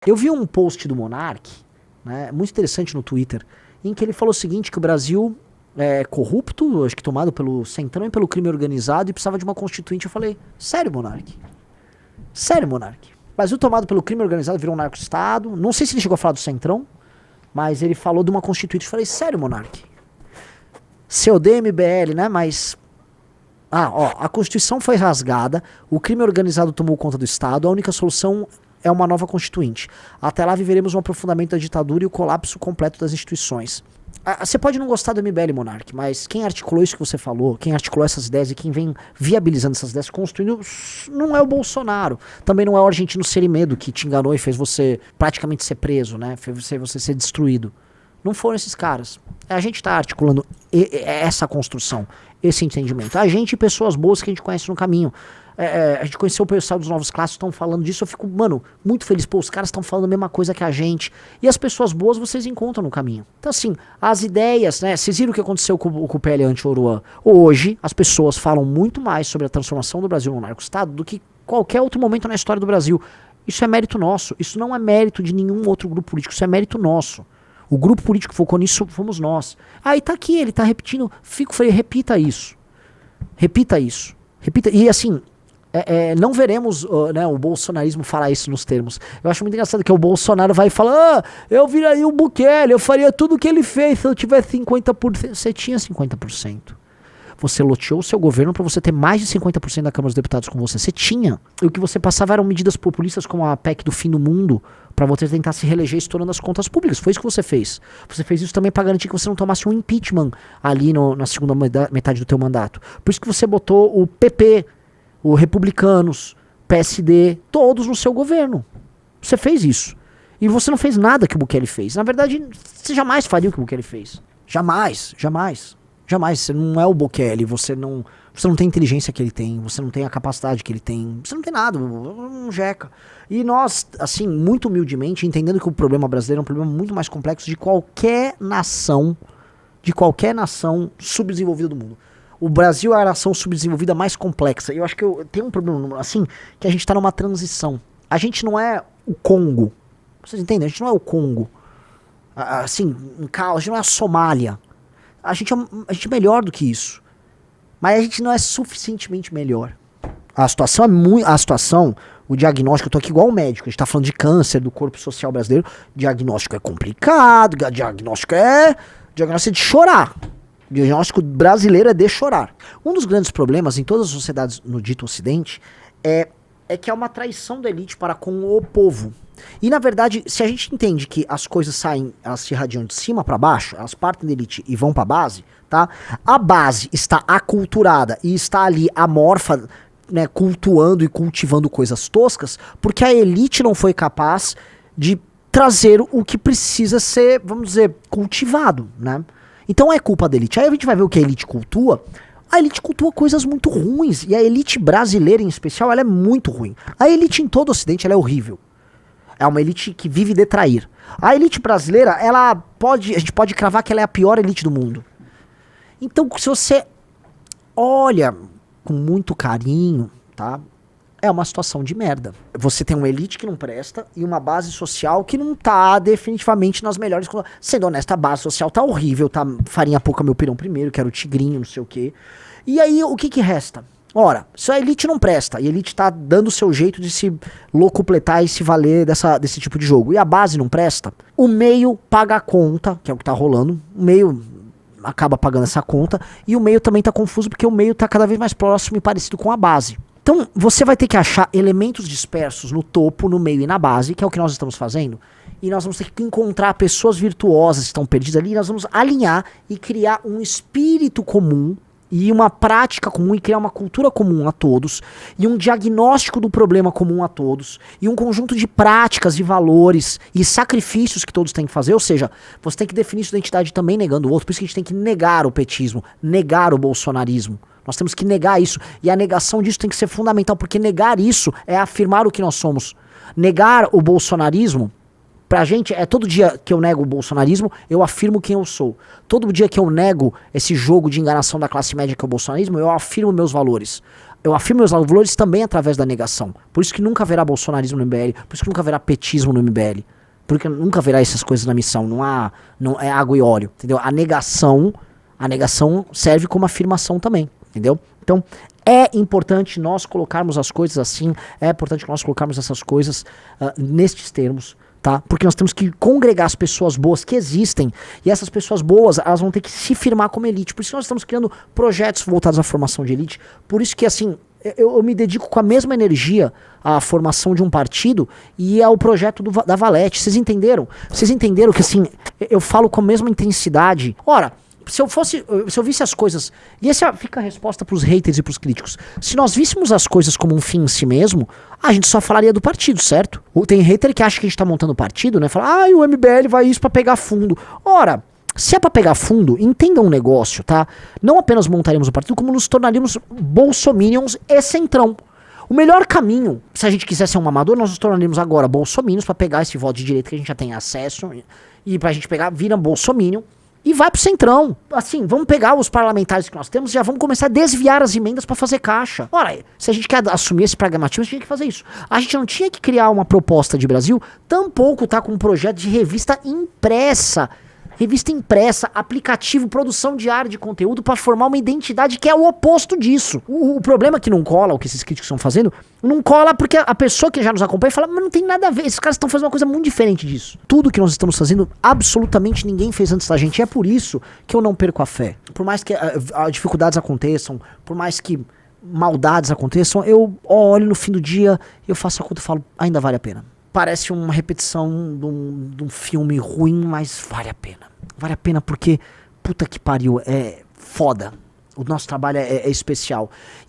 Eu vi um post do Monark, né, muito interessante no Twitter, em que ele falou o seguinte, que o Brasil é corrupto, acho que tomado pelo Centrão e pelo crime organizado, e precisava de uma constituinte. Eu falei, sério, Monark? Sério, Monark? O Brasil tomado pelo crime organizado, virou um narco-estado. Não sei se ele chegou a falar do Centrão, mas ele falou de uma constituinte. Eu falei, sério, Monark? COD, MBL, né, mas... a Constituição foi rasgada, o crime organizado tomou conta do Estado, a única solução é uma nova constituinte. Até lá viveremos um aprofundamento da ditadura e o colapso completo das instituições. Você pode não gostar do MBL, Monark, mas quem articulou isso que você falou, quem articulou essas ideias e quem vem viabilizando essas ideias, construindo, não é o Bolsonaro. Também não é o argentino Serimedo que te enganou e fez você praticamente ser preso, né? Fez você ser destruído. Não foram esses caras. A gente está articulando essa construção, esse entendimento. A gente e pessoas boas que a gente conhece no caminho. A gente conheceu o pessoal dos Novos Clássicos, estão falando disso, eu fico, mano, muito feliz. Pô, os caras estão falando a mesma coisa que a gente. E as pessoas boas vocês encontram no caminho. Então, assim, as ideias, né? Vocês viram o que aconteceu com o PL anti-Oruan? Hoje, as pessoas falam muito mais sobre a transformação do Brasil no narco-estado do que qualquer outro momento na história do Brasil. Isso é mérito nosso. Isso não é mérito de nenhum outro grupo político. Isso é mérito nosso. O grupo político que focou nisso fomos nós. Aí tá aqui, ele tá repetindo. Repita isso. Repita isso. Repita. E assim... não veremos né, o bolsonarismo falar isso nos termos. Eu acho muito engraçado que o Bolsonaro vai falar, eu viraria o Bukele, eu faria tudo o que ele fez se eu tivesse 50%. Você tinha 50%. Você loteou o seu governo para você ter mais de 50% da Câmara dos Deputados com você. Você tinha. E o que você passava eram medidas populistas como a PEC do fim do mundo, para você tentar se reeleger estourando as contas públicas. Foi isso que você fez. Você fez isso também para garantir que você não tomasse um impeachment ali na segunda metade do teu mandato. Por isso que você botou o PP, o Republicanos, PSD, todos no seu governo. Você fez isso. E você não fez nada que o Bukele fez. Na verdade, você jamais faria o que o Bukele fez. Jamais, jamais. Jamais. Você não é o Bukele, você não tem a inteligência que ele tem, você não tem a capacidade que ele tem, você não tem nada, um jeca. E nós, assim, muito humildemente, entendendo que o problema brasileiro é um problema muito mais complexo de qualquer nação subdesenvolvida do mundo. O Brasil é a nação subdesenvolvida mais complexa. Eu acho que tem um problema, assim, que a gente tá numa transição. A gente não é o Congo. Vocês entendem? A gente não é o Congo. Assim, um caos. A gente não é a Somália. A gente é melhor do que isso. Mas a gente não é suficientemente melhor. A situação, o diagnóstico, eu tô aqui igual o médico. A gente tá falando de câncer do corpo social brasileiro. Diagnóstico é complicado. Diagnóstico é de chorar. O diagnóstico brasileiro é de chorar. Um dos grandes problemas em todas as sociedades no dito Ocidente é que há uma traição da elite para com o povo. E, na verdade, se a gente entende que as coisas saem, elas se irradiam de cima para baixo, elas partem da elite e vão para a base, tá? A base está aculturada e está ali amorfa, né, cultuando e cultivando coisas toscas, porque a elite não foi capaz de trazer o que precisa ser, vamos dizer, cultivado, né? Então é culpa da elite. Aí a gente vai ver o que a elite cultua. A elite cultua coisas muito ruins. E a elite brasileira, em especial, ela é muito ruim. A elite em todo o Ocidente, ela é horrível. É uma elite que vive de trair. A elite brasileira, a gente pode cravar que ela é a pior elite do mundo. Então, se você olha com muito carinho, tá? É uma situação de merda. Você tem uma elite que não presta e uma base social que não tá definitivamente nas melhores... Sendo honesto, a base social tá horrível, tá farinha pouca meu pirão primeiro, que era o tigrinho, não sei o quê. E aí, o que resta? Ora, se a elite não presta, e a elite tá dando o seu jeito de se locupletar e se valer desse tipo de jogo, e a base não presta, o meio paga a conta, que é o que tá rolando, o meio acaba pagando essa conta, e o meio também tá confuso, porque o meio tá cada vez mais próximo e parecido com a base. Então, você vai ter que achar elementos dispersos no topo, no meio e na base, que é o que nós estamos fazendo, e nós vamos ter que encontrar pessoas virtuosas que estão perdidas ali, e nós vamos alinhar e criar um espírito comum, e uma prática comum, e criar uma cultura comum a todos, e um diagnóstico do problema comum a todos, e um conjunto de práticas e valores e sacrifícios que todos têm que fazer. Ou seja, você tem que definir sua identidade também negando o outro. Por isso que a gente tem que negar o petismo, negar o bolsonarismo. Nós temos que negar isso, e a negação disso tem que ser fundamental, porque negar isso é afirmar o que nós somos. Negar o bolsonarismo, pra gente, é todo dia que eu nego o bolsonarismo, eu afirmo quem eu sou. Todo dia que eu nego esse jogo de enganação da classe média que é o bolsonarismo, eu afirmo meus valores. Eu afirmo meus valores também através da negação. Por isso que nunca haverá bolsonarismo no MBL, por isso que nunca haverá petismo no MBL. Porque nunca haverá essas coisas na missão, não é água e óleo, entendeu? A negação serve como afirmação também, entendeu? Então, é importante nós colocarmos as coisas assim, é importante nós colocarmos essas coisas nestes termos, tá? Porque nós temos que congregar as pessoas boas que existem, e essas pessoas boas, elas vão ter que se firmar como elite. Por isso que nós estamos criando projetos voltados à formação de elite. Por isso que, assim, eu me dedico com a mesma energia à formação de um partido e ao projeto da Valete. Vocês entenderam? Vocês entenderam que, assim, eu falo com a mesma intensidade. Ora, se eu visse as coisas, e essa fica a resposta pros haters e pros críticos, se nós víssemos as coisas como um fim em si mesmo, a gente só falaria do partido, certo? Tem hater que acha que a gente tá montando partido, né? Fala, o MBL vai isso pra pegar fundo. Ora, se é pra pegar fundo, entenda um negócio, tá? Não apenas montaremos o partido, como nos tornaríamos bolsominions e centrão. O melhor caminho, se a gente quiser ser um amador, nós nos tornaríamos agora bolsominions pra pegar esse voto de direita que a gente já tem acesso, e pra gente pegar, vira bolsominion, e vai pro centrão. Assim, vamos pegar os parlamentares que nós temos e já vamos começar a desviar as emendas pra fazer caixa. Ora, se a gente quer assumir esse pragmatismo, a gente tinha que fazer isso. A gente não tinha que criar uma proposta de Brasil, tampouco tá com um projeto de revista impressa. Revista impressa, aplicativo, produção diária de conteúdo para formar uma identidade que é o oposto disso. O problema é que não cola, o que esses críticos estão fazendo, não cola porque a pessoa que já nos acompanha fala, mas não tem nada a ver, esses caras estão fazendo uma coisa muito diferente disso. Tudo que nós estamos fazendo, absolutamente ninguém fez antes da gente, e é por isso que eu não perco a fé. Por mais que dificuldades aconteçam, por mais que maldades aconteçam, eu olho no fim do dia, eu faço a conta e falo, ainda vale a pena. Parece uma repetição de um filme ruim, mas vale a pena. Vale a pena porque, puta que pariu, é foda. O nosso trabalho é especial.